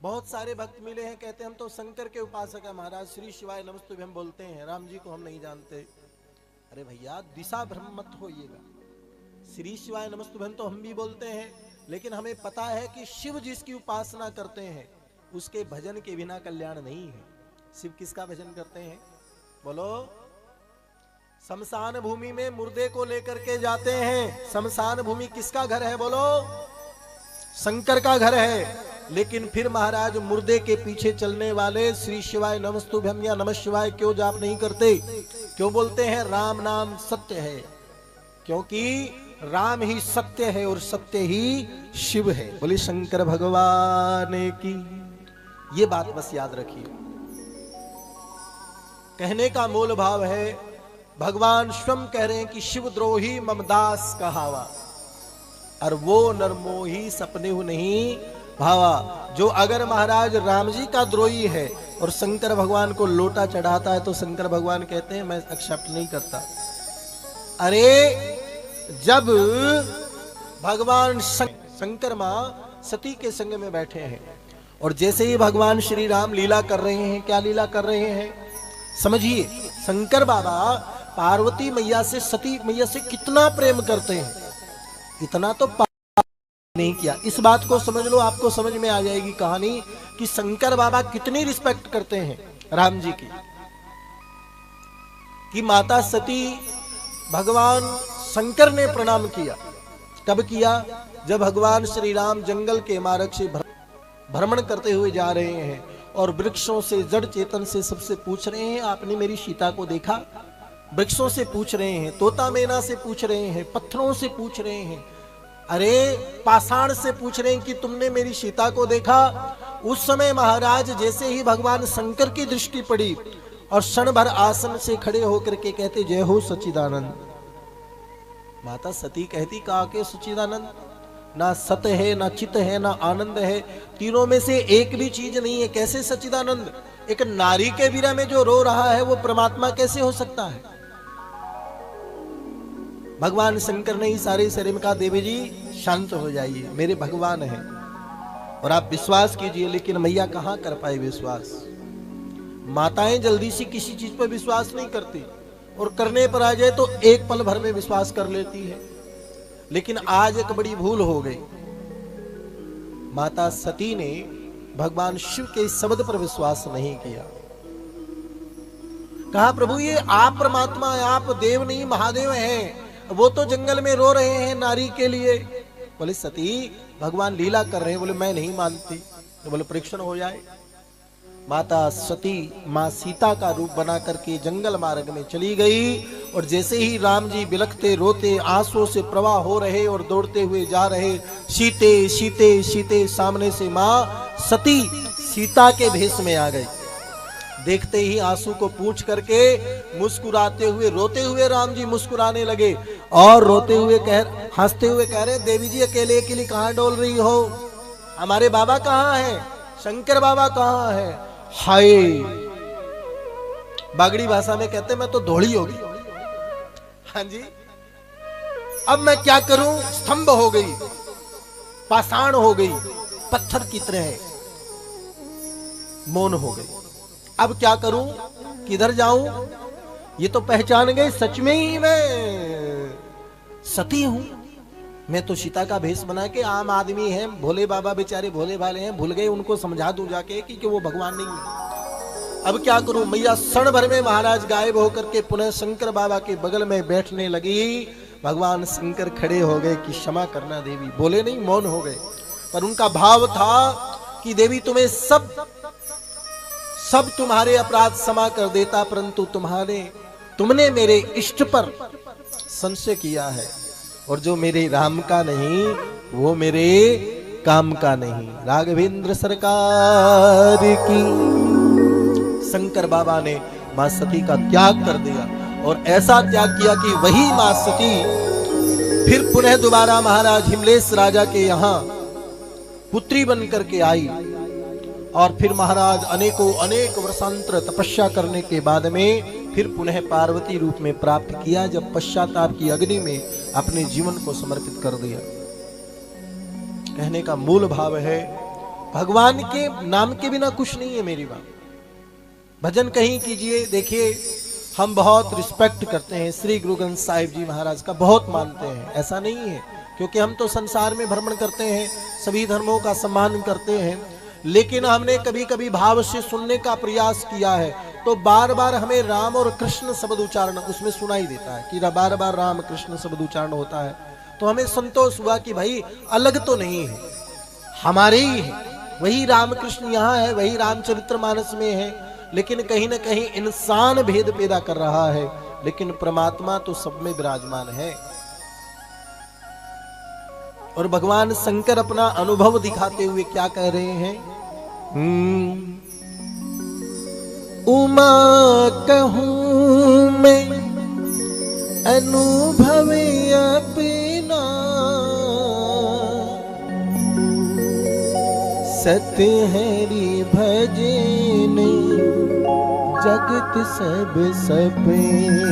बहुत सारे भक्त मिले हैं, कहते हैं हम तो शंकर के उपासक हैं महाराज, श्री शिवाय नमस्तुभ्यम बोलते हैं, राम जी को हम नहीं जानते। अरे भैया दिशा भ्रम मत होइएगा, श्री शिवाय नमस्तुभ्यम तो हम भी बोलते हैं, लेकिन हमें पता है कि शिव जिसकी उपासना करते हैं उसके भजन के बिना कल्याण नहीं है। शिव किसका भजन करते हैं बोलो? शमशान भूमि में मुर्दे को लेकर के जाते हैं। शमशान भूमि किसका घर है बोलो? शंकर का घर है। लेकिन फिर महाराज मुर्दे के पीछे चलने वाले श्री शिवाय नमस्तुभ्यम या नमः शिवाय क्यों जाप नहीं करते? क्यों बोलते हैं राम नाम सत्य है? क्योंकि राम ही सत्य है और सत्य ही शिव है। बोले शंकर भगवान की। ये बात बस याद रखिए। कहने का मूल भाव है, भगवान स्वयं कह रहे हैं कि शिव द्रोही ममदास कहावा, और वो नरमोही सपने हु नहीं भावा। जो अगर महाराज राम जी का द्रोही है और शंकर भगवान को लोटा चढ़ाता है तो शंकर भगवान कहते हैं मैं एक्सेप्ट नहीं करता। अरे जब भगवान शंकर मां सती के संग में बैठे हैं और जैसे ही भगवान श्री राम लीला कर रहे हैं, क्या लीला कर रहे हैं समझिए। शंकर बाबा पार्वती मैया से, सती मैया से कितना प्रेम करते हैं, इतना तो नहीं किया। इस बात को समझ लो, आपको समझ में आ जाएगी कहानी कि शंकर बाबा कितनी रिस्पेक्ट करते हैं राम जी की। कि माता सती भगवान शंकर ने प्रणाम किया। कब किया? जब भगवान श्री राम जंगल के मार्ग से भ्रमण करते हुए जा रहे हैं और वृक्षों से, जड़ चेतन से सबसे पूछ रहे हैं आपने मेरी सीता को देखा? वृक्षों से पूछ रहे हैं, तोता मैना से पूछ रहे हैं, पत्थरों से पूछ रहे हैं, अरे पाषाण से पूछ रहे हैं कि तुमने मेरी सीता को देखा? उस समय महाराज जैसे ही भगवान शंकर की दृष्टि पड़ी और क्षण भर आसन से खड़े होकर के कहते जय हो सच्चिदानंद। माता सती कहती कहा के सच्चिदानंद? ना सत है, ना चित है, ना आनंद है, तीनों में से एक भी चीज नहीं है, कैसे सच्चिदानंद? एक नारी के विरह में जो रो रहा है वो परमात्मा कैसे हो सकता है? भगवान शंकर ने ही सारे शरीर का देवी जी शांत हो जाइए, मेरे भगवान हैं और आप विश्वास कीजिए। लेकिन मैया कहां कर पाए विश्वास? माताएं जल्दी से किसी चीज पर विश्वास नहीं करती और करने पर आ जाए तो एक पल भर में विश्वास कर लेती है। लेकिन आज एक बड़ी भूल हो गई। माता सती ने भगवान शिव के शब्द पर विश्वास नहीं किया। कहा प्रभु ये आप परमात्मा, आप देव नहीं महादेव हैं, वो तो जंगल में रो रहे हैं नारी के लिए। बोले सती भगवान लीला कर रहे हैं। बोले मैं नहीं मानती। तो बोले परीक्षण हो जाए। माता सती मां सीता का रूप बना करके जंगल मार्ग में चली गई और जैसे ही राम जी बिलखते रोते आंसुओं से प्रवाह हो रहे और दौड़ते हुए जा रहे, सीते सीते सीते सामने से मां सती सीता के भेष में आ गई। देखते ही आंसू को पूंछ करके मुस्कुराते हुए, रोते हुए राम जी मुस्कुराने लगे और रोते हुए हंसते हुए कह रहे देवी जी अकेले अकेले कहां डोल रही हो? हमारे बाबा कहां हैं? शंकर बाबा कहां हैं? हाय बागड़ी भाषा में कहते मैं तो धोड़ी होगी। हाँ जी, अब मैं क्या करूं? स्तंभ हो गई, पाषाण हो गई, पत्थर की तरह मौन हो गई। अब क्या करूं? किधर जाऊं? ये तो पहचान गए सच में ही मैं सती हूं। मैं तो सीता का भेष बना के आम आदमी है, भोले बाबा बेचारे भोले भाले हैं, भूल गए, उनको समझा दूं जाके कि वो भगवान नहीं है। अब क्या करूं? मैया क्षण भर में महाराज गायब होकर के पुनः शंकर बाबा के बगल में बैठने लगी। भगवान शंकर खड़े हो गए कि क्षमा करना देवी। बोले नहीं, मौन हो गए, पर उनका भाव था कि देवी तुम्हें सब तुम्हारे अपराध क्षमा कर देता, परंतु तुमने मेरे इष्ट पर संशय किया है और जो मेरे राम का नहीं वो मेरे काम का नहीं। राघवेंद्र सरकार की। शंकर बाबा ने मां सती का त्याग कर दिया और ऐसा त्याग किया कि वही मां सती फिर पुनः दोबारा महाराज हिमलेश राजा के यहां पुत्री बन करके आई और फिर महाराज अनेक वर्षांतर तपस्या करने के बाद में फिर पुनः पार्वती रूप में प्राप्त किया, जब पश्चाताप की अग्नि में अपने जीवन को समर्पित कर दिया। कहने का मूल भाव है भगवान के नाम के बिना कुछ नहीं है मेरी बात। भजन कहीं कीजिए, देखिए हम बहुत रिस्पेक्ट करते हैं, श्री गुरु ग्रंथ साहिब जी महाराज का बहुत मानते हैं, ऐसा नहीं है, क्योंकि हम तो संसार में भ्रमण करते हैं, सभी धर्मों का सम्मान करते हैं, लेकिन हमने कभी कभी भाव से सुनने का प्रयास किया है तो बार बार हमें राम और कृष्ण शब्द उच्चारण उसमें सुनाई देता है कि बार बार राम कृष्ण शब्द उच्चारण होता है, तो हमें संतोष हुआ कि भाई अलग तो नहीं है, हमारे ही है, वही राम कृष्ण यहाँ है, वही रामचरितमानस में है, लेकिन कहीं ना कहीं इंसान भेद पैदा कर रहा है, लेकिन परमात्मा तो सब में विराजमान है। और भगवान शंकर अपना अनुभव दिखाते हुए क्या कह रहे हैं, उमा कहूं मैं अनुभव अपना, सत्य हरि भजन जगत सब सपेना।